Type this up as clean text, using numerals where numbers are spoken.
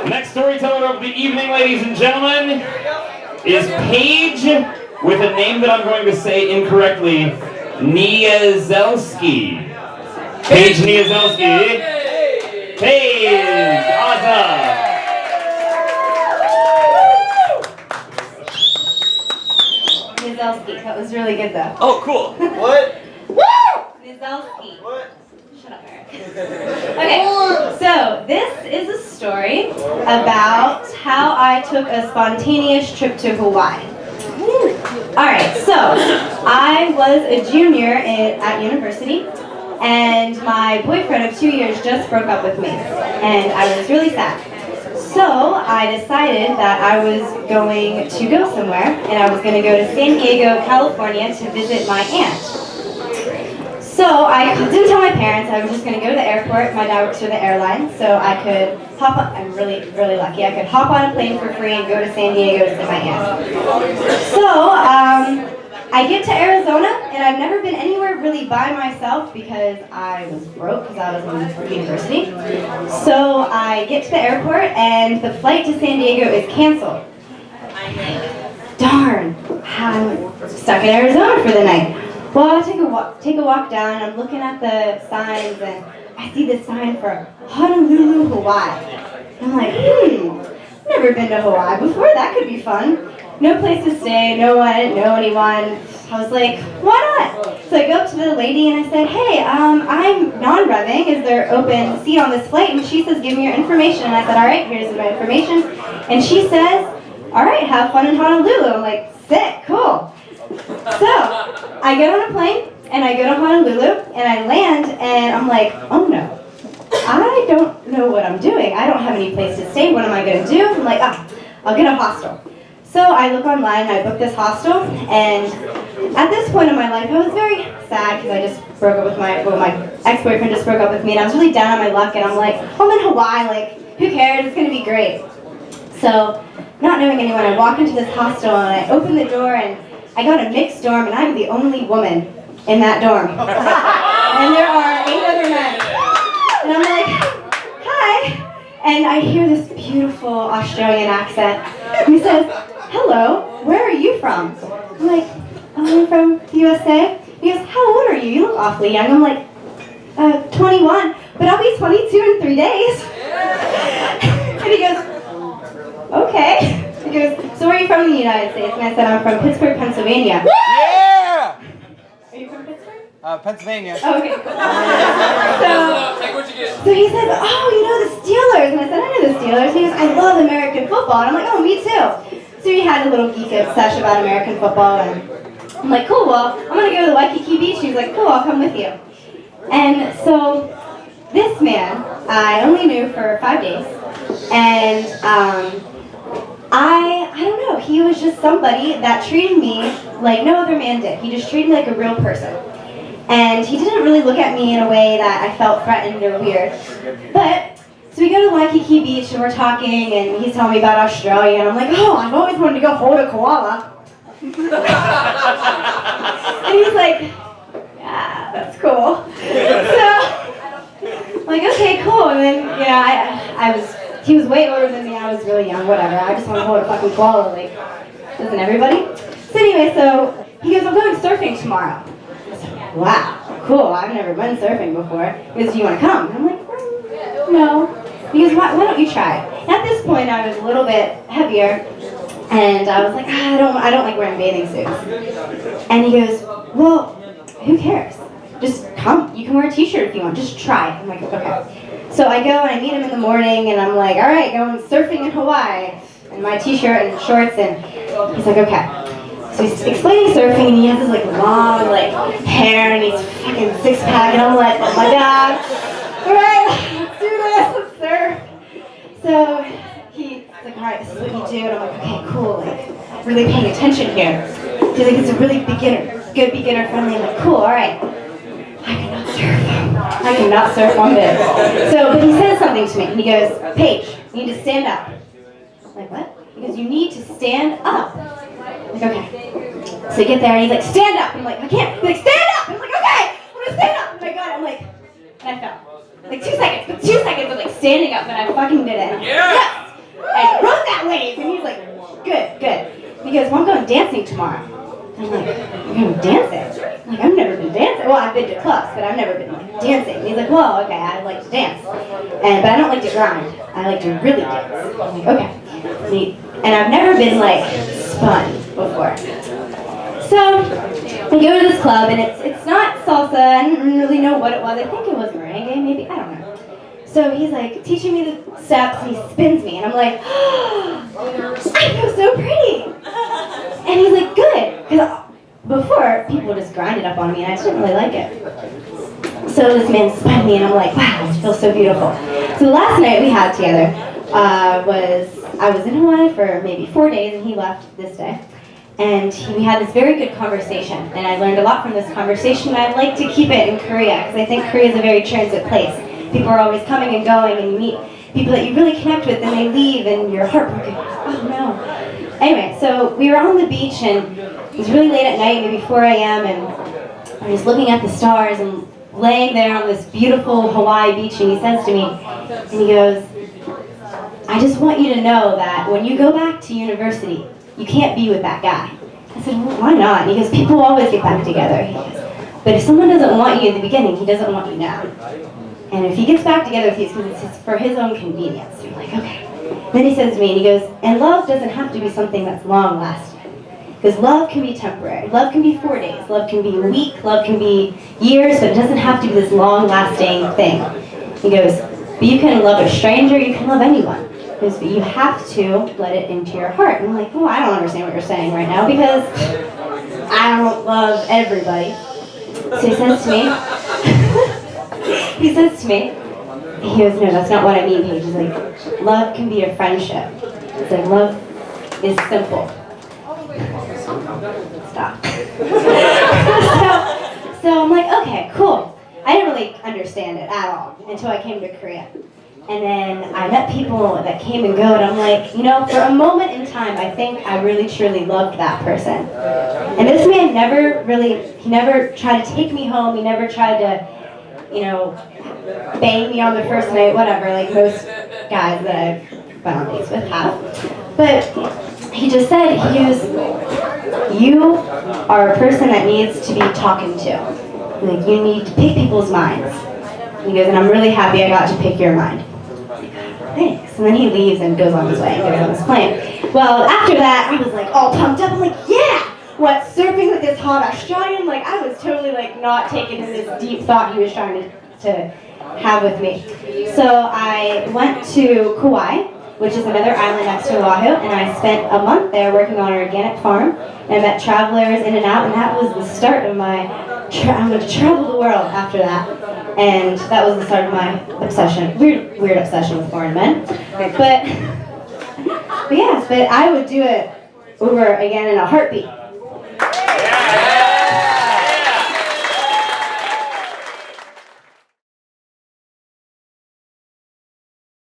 Next storyteller of the evening, ladies and gentlemen, is Paige, with a name that I'm going to say incorrectly, Niezelski. Paige Niezelski. Paige, awesome. Niezelski, that was really good though. Oh, cool. What? Woo! Niezelski. What? Shut up, Eric. Okay, so this is a story about how I took a spontaneous trip to Hawaii. Alright, so I was a junior at university, and my boyfriend of 2 years just broke up with me, and I was really sad. So I decided that I was going to go somewhere, and I was going to go to San Diego, California to visit my aunt. So I didn't tell my parents. I was just going to go to the airport. My dad works for the airline, so I could hop on. I'm really, really lucky. I could hop on a plane for free and go to San Diego to see my aunt. So I get to Arizona, and I've never been anywhere really by myself because I was broke because I was in university. So I get to the airport, and the flight to San Diego is canceled. Darn, I'm stuck in Arizona for the night. Well, I take a walk down, and I'm looking at the signs, and I see this sign for Honolulu, Hawaii. I'm like, I've never been to Hawaii before. That could be fun. No place to stay, no one, I didn't know anyone. I was like, why not? So I go up to the lady and I said, hey, I'm non-revving. Is there open seat on this flight? And she says, give me your information. And I said, all right, here's my information. And she says, all right, have fun in Honolulu. I'm like, sick, cool. So I get on a plane and I go to Honolulu and I land and I'm like, oh no, I don't know what I'm doing. I don't have any place to stay. What am I going to do? I'm like, I'll get a hostel. So I look online and I book this hostel, and at this point in my life I was very sad because I just broke up with my ex-boyfriend just broke up with me, and I was really down on my luck, and I'm like, I'm in Hawaii, like, who cares, it's going to be great. So, not knowing anyone, I walk into this hostel and I open the door, and I got a mixed dorm, and I'm the only woman in that dorm. And there are 8 other men. And I'm like, hi. And I hear this beautiful Australian accent. He says, hello, where are you from? I'm like, I'm from the USA. He goes, how old are you? You look awfully young. I'm like, 21, but I'll be 22 in 3 days. And he goes, okay. He goes, so where are you from in the United States? And I said, I'm from Pittsburgh, Pennsylvania. Yeah! Are you from Pittsburgh? Pennsylvania. Oh, okay. So he says, oh, you know the Steelers. And I said, I know the Steelers. He goes, I love American football. And I'm like, oh, me too. So we had a little geek out sesh about American football. And I'm like, cool, well, I'm going to go to the Waikiki Beach. He's like, cool, I'll come with you. And so this man, I only knew for 5 days. And I don't know, he was just somebody that treated me like no other man did. He just treated me like a real person. And he didn't really look at me in a way that I felt threatened or weird. But, so we go to Waikiki Beach and we're talking and he's telling me about Australia and I'm like, oh, I've always wanted to go hold a koala. And he's like, yeah, that's cool. So, I'm like, okay, cool. And then, he was way older than me, I was really young, whatever. I just want to hold a fucking koala, like, doesn't everybody? So anyway, so he goes, I'm going surfing tomorrow. Wow, cool, I've never been surfing before. He goes, do you want to come? And I'm like, no. He goes, why don't you try it? And at this point, I was a little bit heavier, and I was like, I don't like wearing bathing suits. And he goes, well, who cares? Just come, you can wear a t-shirt if you want, just try it. I'm like, okay. So I go and I meet him in the morning, and I'm like, all right, going surfing in Hawaii, in my t-shirt and shorts, and he's like, okay. So he's explaining surfing, and he has this like long like hair, and he's fucking 6-pack, and I'm like, oh my god, all right, let's do this, let's surf. So he's like, all right, this is what you do, and I'm like, okay, cool, like really paying attention here. He's like, it's a really good beginner friendly. I'm like, cool, all right. I cannot surf on this. So, but he says something to me. He goes, Paige, you need to stand up. I'm like, what? He goes, you need to stand up. I'm like, okay. So I get there and he's like, stand up. I'm like, I can't. He's like, stand up. I'm like, okay, I'm gonna stand up. And I got it. I'm like, and I fell. Like 2 seconds, but 2 seconds of like standing up, and I fucking did it. Yes! I rode that wave. And he's like, good, good. He goes, well, I'm going dancing tomorrow. And I'm like, you're going dancing? I'm like, I've never been dancing. Well, I've been to clubs, but I've never been like dancing. And he's like, well, okay, I like to dance. But I don't like to grind. I like to really dance. I'm like, okay. And I've never been like spun before. So we go to this club, and it's not salsa. I didn't really know what it was. I think it was merengue, maybe. I don't know. So he's like teaching me the steps, and he spins me, and I'm like, oh, I feel so pretty. And he's like, good. Because before, people just grinded up on me, and I just didn't really like it. So this man spun me, and I'm like, wow, this feels so beautiful. So the last night we had together I was in Hawaii for maybe 4 days, and he left this day. And we had this very good conversation, and I learned a lot from this conversation, and I'd like to keep it in Korea, because I think Korea is a very transit place. People are always coming and going, and you meet people that you really connect with, and they leave, and you're heartbroken. Oh no. Anyway, so we were on the beach, and it was really late at night, maybe 4 a.m., and I was looking at the stars, and laying there on this beautiful Hawaii beach, and he says to me, and he goes, I just want you to know that when you go back to university, you can't be with that guy. I said, well, why not? And he goes, people always get back together. He goes, but if someone doesn't want you in the beginning, he doesn't want you now. And if he gets back together with you, it's because it's for his own convenience. You're like, okay. Then he says to me, and he goes, and love doesn't have to be something that's long-lasting. Because love can be temporary. Love can be 4 days. Love can be a week. Love can be years, but it doesn't have to be this long-lasting thing. He goes, but you can love a stranger, you can love anyone. He goes, but you have to let it into your heart. And I'm like, oh, I don't understand what you're saying right now, because I don't love everybody. So he says to me, he goes, no, that's not what I mean, Paige. He's like, love can be a friendship. It's like, love is simple. Stop. so I'm like, okay, cool. I didn't really understand it at all until I came to Korea. And then I met people that came and go, and I'm like, you know, for a moment in time, I think I really truly loved that person. And this man he never tried to take me home. He never tried to, you know, bang me on the first night, whatever, like most guys that I've been on dates with have. But he just said, he goes, you are a person that needs to be talking to. Like, you need to pick people's minds. He goes, and I'm really happy I got to pick your mind. Thanks. And then he leaves and goes on his way and goes on his plane. Well, after that, I was like all pumped up. I'm like, yeah! What, surfing with this hot Australian? Like, I was totally like not taking in this deep thought he was trying to have with me. So I went to Kauai, which is another island next to Oahu, and I spent a month there working on an organic farm. And I met travelers in and out, and that was the start of my, I'm going to travel the world after that. And that was the start of my obsession, weird obsession with foreign men. But I would do it over again in a heartbeat.